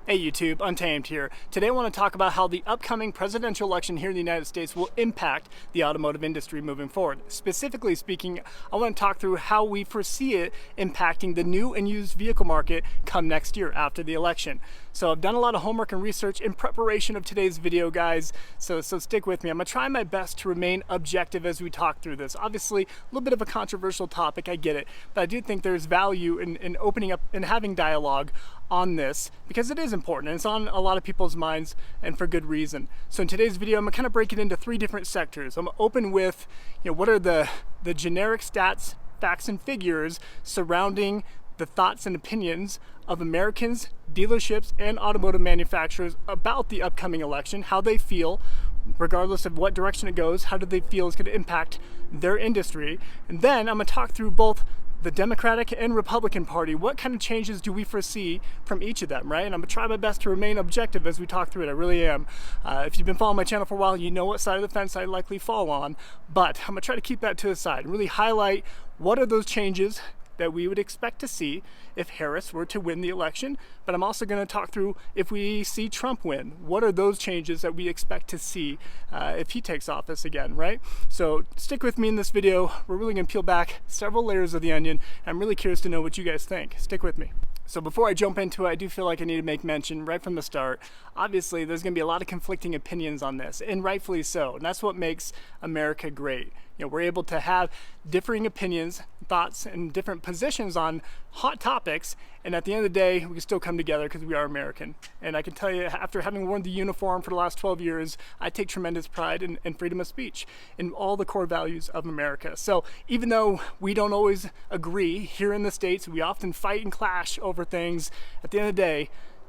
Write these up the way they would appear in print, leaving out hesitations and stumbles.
Hey YouTube, Untamed here. Today I want to talk about how the upcoming presidential election here in the United States will impact the automotive industry moving forward. Specifically speaking, I want to talk through how we foresee it impacting the new and used vehicle market come next year after the election. So I've done a lot of homework and research in preparation of today's video, guys, so stick with me. I'm going to try my best to remain objective as we talk through this. Obviously, a little bit of a controversial topic, I get it, but I do think there's value in opening up and having dialogue on this because it is important and it's on a lot of people's minds, and for good reason. So in today's video, I'm gonna kind of break it into three different sectors. I'm gonna open with, what are the generic stats, facts, and figures surrounding the thoughts and opinions of Americans, dealerships, and automotive manufacturers about the upcoming election, how they feel, regardless of what direction it goes, how do they feel it's going to impact their industry. And then I'm going to talk through both the Democratic and Republican Party. What kind of changes do we foresee from each of them, right? And I'm gonna try my best to remain objective as we talk through it. I really am. If you've been following my channel for a while, you know what side of the fence I likely fall on, but I'm gonna try to keep that to the side and really highlight what are those changes that we would expect to see if Harris were to win the election. But I'm also going to talk through if we see Trump win, what are those changes that we expect to see if he takes office again, right? So stick with me in this video. We're really going to peel back several layers of the onion. I'm really curious to know what you guys think. Stick with me. So before I jump into it, I do feel like I need to make mention right from the start. Obviously, there's going to be a lot of conflicting opinions on this, and rightfully so. And that's what makes America great. We're able to have differing opinions, thoughts, and different positions on hot topics, and at the end of the day, we can still come together because we are American. And I can tell you, after having worn the uniform for the last 12 years, I take tremendous pride in freedom of speech, in all the core values of America. So even though we don't always agree here in the States, we often fight and clash over things, at the end of the day,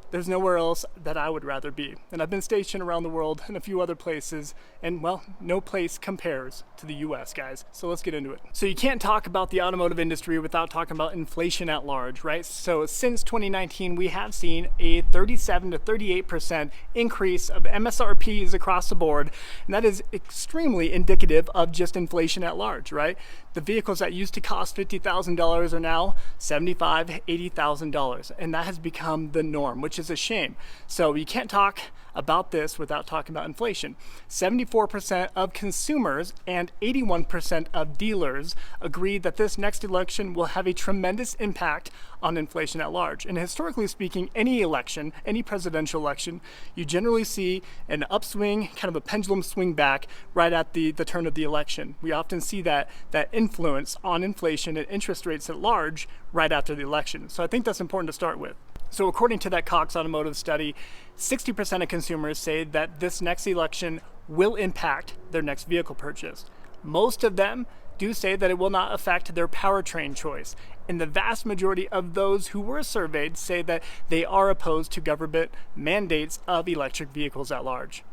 there's nowhere else that I would rather be. And I've been stationed around the world in a few other places, and well, no place compares to the US, guys. So let's get into it. So you can't talk about the automotive industry without talking about inflation at large, right? So since 2019, we have seen a 37 to 38% increase of MSRPs across the board. And that is extremely indicative of just inflation at large, right? The vehicles that used to cost $50,000 are now $75,000, $80,000. And that has become the norm, which is a shame. So you can't talk about this without talking about inflation. 74% of consumers and 81% of dealers agree that this next election will have a tremendous impact on inflation at large. And historically speaking, any election, any presidential election, you generally see an upswing, kind of a pendulum swing back right at the turn of the election. We often see that influence on inflation and interest rates at large right after the election. So I think that's important to start with. So according to that Cox Automotive study, 60% of consumers say that this next election will impact their next vehicle purchase. Most of them do say that it will not affect their powertrain choice. And the vast majority of those who were surveyed say that they are opposed to government mandates of electric vehicles at large.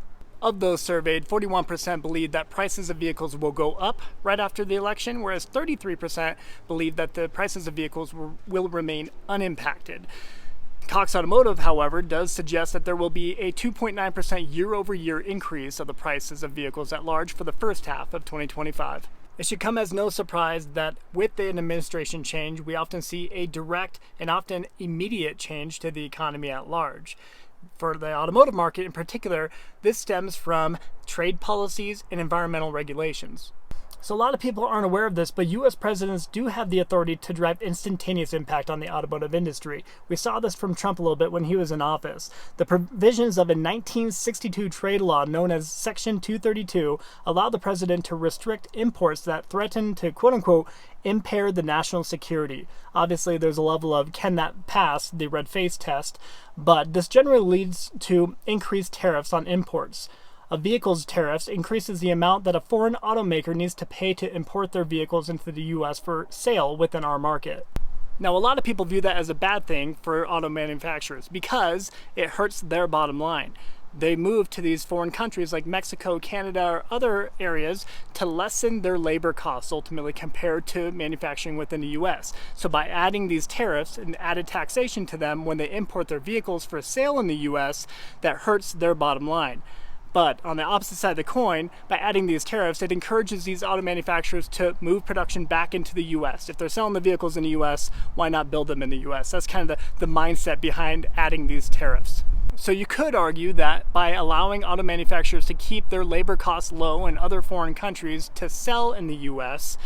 Of those surveyed, 41% believe that prices of vehicles will go up right after the election, whereas 33% believe that the prices of vehicles will remain unimpacted. Cox Automotive, however, does suggest that there will be a 2.9% year-over-year increase of the prices of vehicles at large for the first half of 2025. It should come as no surprise that with an administration change, we often see a direct and often immediate change to the economy at large. For the automotive market in particular, this stems from trade policies and environmental regulations. So a lot of people aren't aware of this, but US presidents do have the authority to drive instantaneous impact on the automotive industry. We saw this from Trump a little bit when he was in office. The provisions of a 1962 trade law known as Section 232 allow the president to restrict imports that threaten to, quote unquote, impair the national security. Obviously, there's a level of can that pass the red face test, but this generally leads to increased tariffs on imports. A vehicle's tariffs increases the amount that a foreign automaker needs to pay to import their vehicles into the US for sale within our market. Now, a lot of people view that as a bad thing for auto manufacturers because it hurts their bottom line. They move to these foreign countries like Mexico, Canada, or other areas to lessen their labor costs ultimately compared to manufacturing within the US. So by adding these tariffs and added taxation to them when they import their vehicles for sale in the US, that hurts their bottom line. But on the opposite side of the coin, by adding these tariffs, it encourages these auto manufacturers to move production back into the US. If they're selling the vehicles in the US, why not build them in the US? That's kind of the mindset behind adding these tariffs. So you could argue that by allowing auto manufacturers to keep their labor costs low in other foreign countries to sell in the US,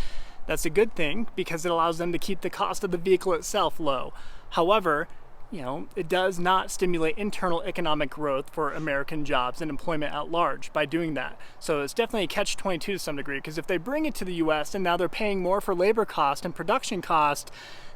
that's a good thing because it allows them to keep the cost of the vehicle itself low. However, it does not stimulate internal economic growth for American jobs and employment at large by doing that. So it's definitely a catch-22 to some degree, because if they bring it to the US and now they're paying more for labor cost and production cost,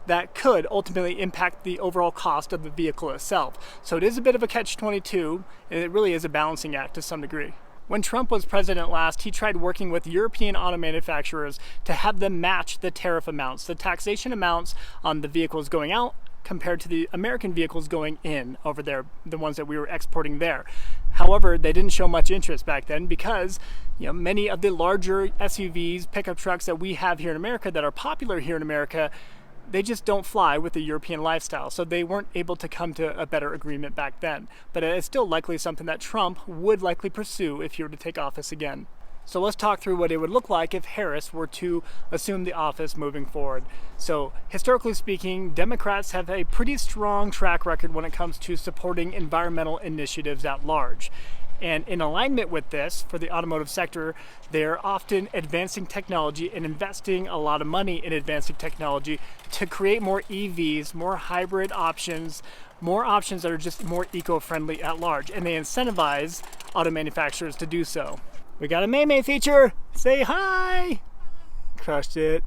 that could ultimately impact the overall cost of the vehicle itself. So it is a bit of a catch-22, and it really is a balancing act to some degree. When Trump was president last, he tried working with European auto manufacturers to have them match the tariff amounts, the taxation amounts on the vehicles going out compared to the American vehicles going in over there, the ones that we were exporting there. However, they didn't show much interest back then because many of the larger SUVs, pickup trucks that we have here in America that are popular here in America, they just don't fly with the European lifestyle. So they weren't able to come to a better agreement back then. But it's still likely something that Trump would likely pursue if he were to take office again. So let's talk through what it would look like if Harris were to assume the office moving forward. So historically speaking, Democrats have a pretty strong track record when it comes to supporting environmental initiatives at large. And in alignment with this, for the automotive sector, they're often advancing technology and investing a lot of money in advancing technology to create more EVs, more hybrid options, more options that are just more eco-friendly at large. And they incentivize auto manufacturers to do so. We got a May feature. Say hi. Crushed it.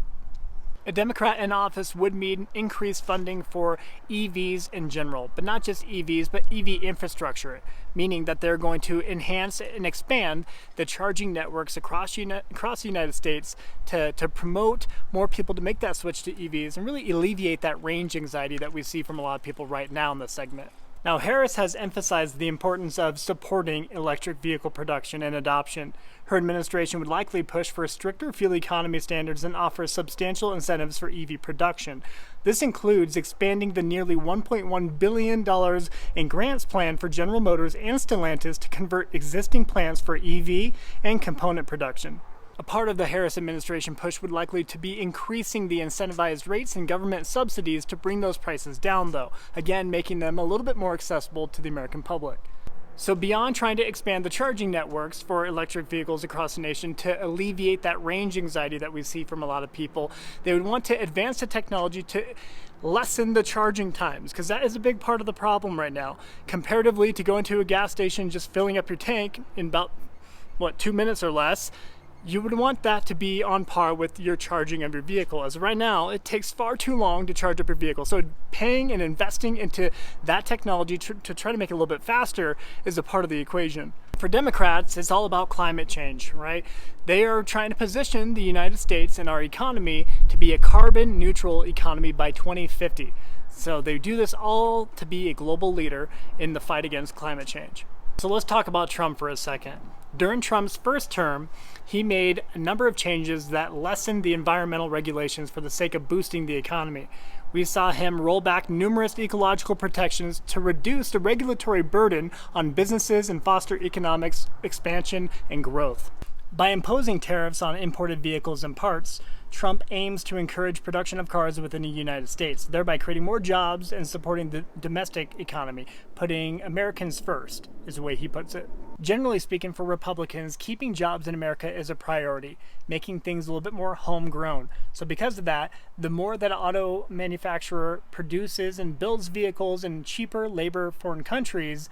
A Democrat in office would mean increased funding for EVs in general, but not just EVs, but EV infrastructure, meaning that they're going to enhance and expand the charging networks across the United States to promote more people to make that switch to EVs and really alleviate that range anxiety that we see from a lot of people right now in this segment. Now, Harris has emphasized the importance of supporting electric vehicle production and adoption. Her administration would likely push for stricter fuel economy standards and offer substantial incentives for EV production. This includes expanding the nearly $1.1 billion in grants plan for General Motors and Stellantis to convert existing plants for EV and component production. A part of the Harris administration push would likely to be increasing the incentivized rates and government subsidies to bring those prices down, though, again making them a little bit more accessible to the American public. So beyond trying to expand the charging networks for electric vehicles across the nation to alleviate that range anxiety that we see from a lot of people, they would want to advance the technology to lessen the charging times, because that is a big part of the problem right now. Comparatively to going to a gas station, just filling up your tank in about, 2 minutes or less, you would want that to be on par with your charging of your vehicle. As of right now, it takes far too long to charge up your vehicle. So paying and investing into that technology to try to make it a little bit faster is a part of the equation. For Democrats, it's all about climate change, right? They are trying to position the United States and our economy to be a carbon neutral economy by 2050. So they do this all to be a global leader in the fight against climate change. So let's talk about Trump for a second. During Trump's first term, he made a number of changes that lessened the environmental regulations for the sake of boosting the economy. We saw him roll back numerous ecological protections to reduce the regulatory burden on businesses and foster economic expansion and growth. By imposing tariffs on imported vehicles and parts, Trump aims to encourage production of cars within the United States, thereby creating more jobs and supporting the domestic economy. Putting Americans first is the way he puts it. Generally speaking, for Republicans, keeping jobs in America is a priority, making things a little bit more homegrown. So because of that, the more that an auto manufacturer produces and builds vehicles in cheaper labor foreign countries,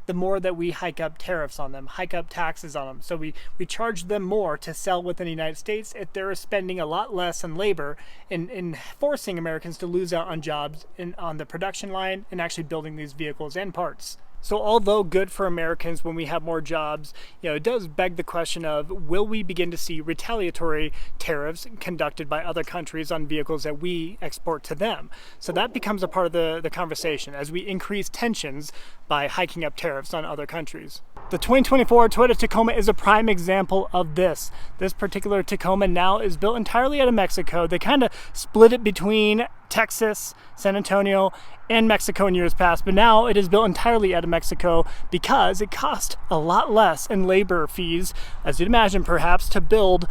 the more that we hike up tariffs on them, hike up taxes on them. So we charge them more to sell within the United States if they're spending a lot less on labor in forcing Americans to lose out on jobs on the production line and actually building these vehicles and parts. So although good for Americans when we have more jobs, it does beg the question of, will we begin to see retaliatory tariffs conducted by other countries on vehicles that we export to them? So that becomes a part of the conversation as we increase tensions by hiking up tariffs on other countries. The 2024 Toyota Tacoma is a prime example of this. This particular Tacoma now is built entirely out of Mexico. They kind of split it between Texas, San Antonio, and Mexico in years past, but now it is built entirely out of Mexico because it cost a lot less in labor fees, as you'd imagine perhaps, to build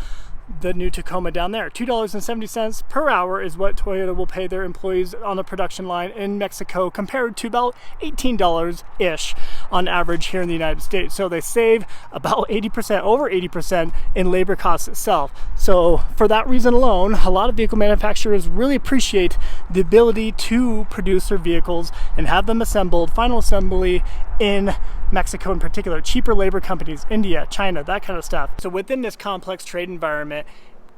the new Tacoma down there. $2.70 per hour is what Toyota will pay their employees on the production line in Mexico, compared to about $18-ish on average here in the United States. So they save about 80%, over 80% in labor costs itself. So for that reason alone, a lot of vehicle manufacturers really appreciate the ability to produce their vehicles and have them assembled, final assembly in Mexico in particular. Cheaper labor companies, India, China, that kind of stuff. So within this complex trade environment,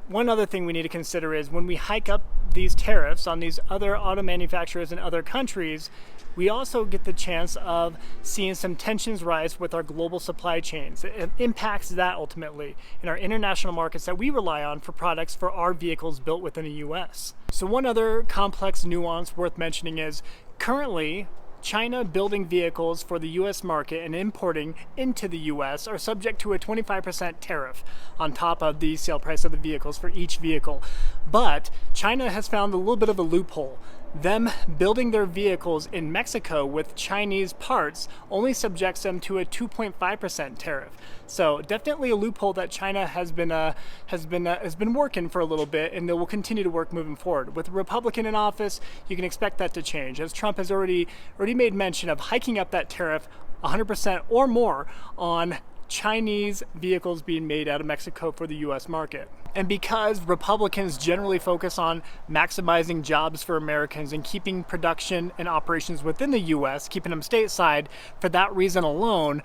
one other thing we need to consider is when we hike up these tariffs on these other auto manufacturers in other countries, we also get the chance of seeing some tensions rise with our global supply chains. It impacts that ultimately in our international markets that we rely on for products for our vehicles built within the US. So one other complex nuance worth mentioning is currently China building vehicles for the US market and importing into the US are subject to a 25% tariff on top of the sale price of the vehicles for each vehicle. But China has found a little bit of a loophole. Them building their vehicles in Mexico with Chinese parts only subjects them to a 2.5% tariff. So definitely a loophole that China has been working for a little bit, and they will continue to work moving forward. With a Republican in office, you can expect that to change, as Trump has already made mention of hiking up that tariff 100% or more on Chinese vehicles being made out of Mexico for the US market. And because Republicans generally focus on maximizing jobs for Americans and keeping production and operations within the US, keeping them stateside, for that reason alone,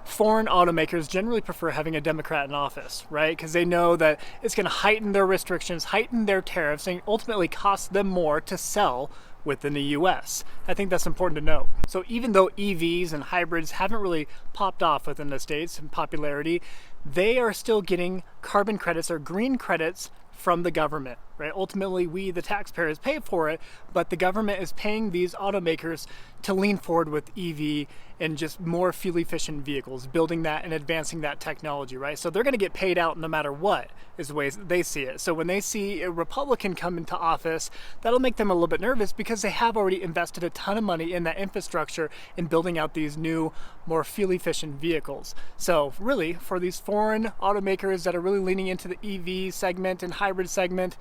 foreign automakers generally prefer having a Democrat in office, right? Because they know that it's going to heighten their restrictions, heighten their tariffs, and ultimately cost them more to sell within the US. I think that's important to note. So even though EVs and hybrids haven't really popped off within the States in popularity, they are still getting carbon credits or green credits from the government, right? Ultimately, we, the taxpayers, pay for it, but the government is paying these automakers to lean forward with EV and just more fuel-efficient vehicles, building that and advancing that technology, right? So they're going to get paid out no matter what, is the way they see it. So when they see a Republican come into office, that'll make them a little bit nervous because they have already invested a ton of money in that infrastructure in building out these new, more fuel-efficient vehicles. So really, for these foreign automakers that are really leaning into the EV segment and hybrid segment,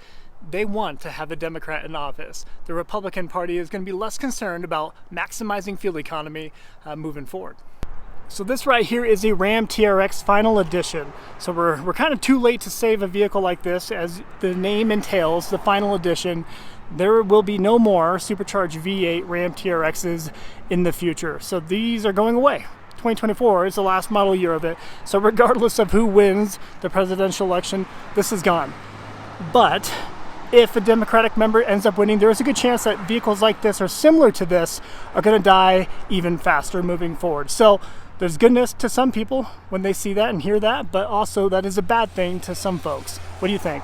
they want to have a Democrat in office. The Republican Party is going to be less concerned about maximizing fuel economy moving forward. So this right here is a Ram TRX Final Edition. So we're kind of too late to save a vehicle like this, as the name entails, the Final Edition. There will be no more supercharged V8 Ram TRXs in the future. So these are going away. 2024 is the last model year of it. So regardless of who wins the presidential election, this is gone. But if a Democratic member ends up winning, there is a good chance that vehicles like this or similar to this are going to die even faster moving forward. So there's goodness to some people when they see that and hear that, but also that is a bad thing to some folks. What do you think?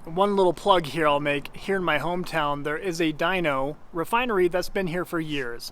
One little plug here I'll make. Here in my hometown, there is a dyno refinery that's been here for years.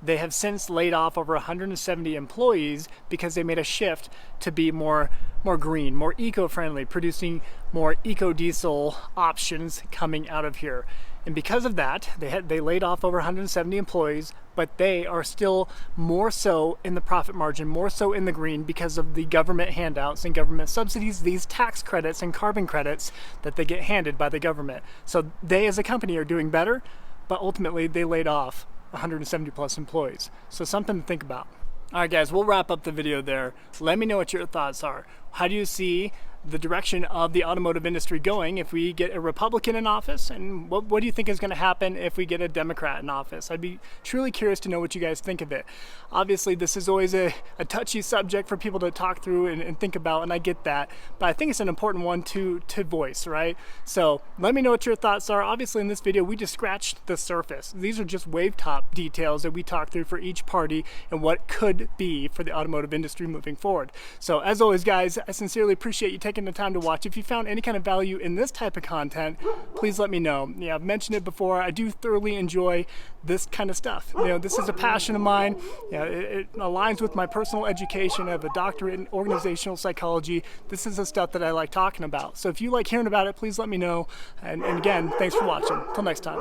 They have since laid off over 170 employees because they made a shift to be more green, more eco-friendly, producing more eco-diesel options coming out of here. And because of that, they laid off over 170 employees, but they are still more so in the profit margin, more so in the green because of the government handouts and government subsidies, these tax credits and carbon credits that they get handed by the government. So they as a company are doing better, but ultimately they laid off 170 plus employees. So something to think about. All right, guys, we'll wrap up the video there. Let me know what your thoughts are. How do you see the direction of the automotive industry going if we get a Republican in office, and what do you think is going to happen if we get a Democrat in office? I'd be truly curious to know what you guys think of it. Obviously, this is always a touchy subject for people to talk through and think about, and I get that, but I think it's an important one to voice, right? So let me know what your thoughts are. Obviously, in this video, we just scratched the surface. These are just wave top details that we talked through for each party and what could be for the automotive industry moving forward. So as always, guys, I sincerely appreciate you taking the time to watch. If you found any kind of value in this type of content, please let me know. Yeah, I've mentioned it before. I do thoroughly enjoy this kind of stuff. You know, this is a passion of mine. You know, it aligns with my personal education. I have a doctorate in organizational psychology. This is the stuff that I like talking about. So if you like hearing about it, please let me know. And again, thanks for watching. Till next time.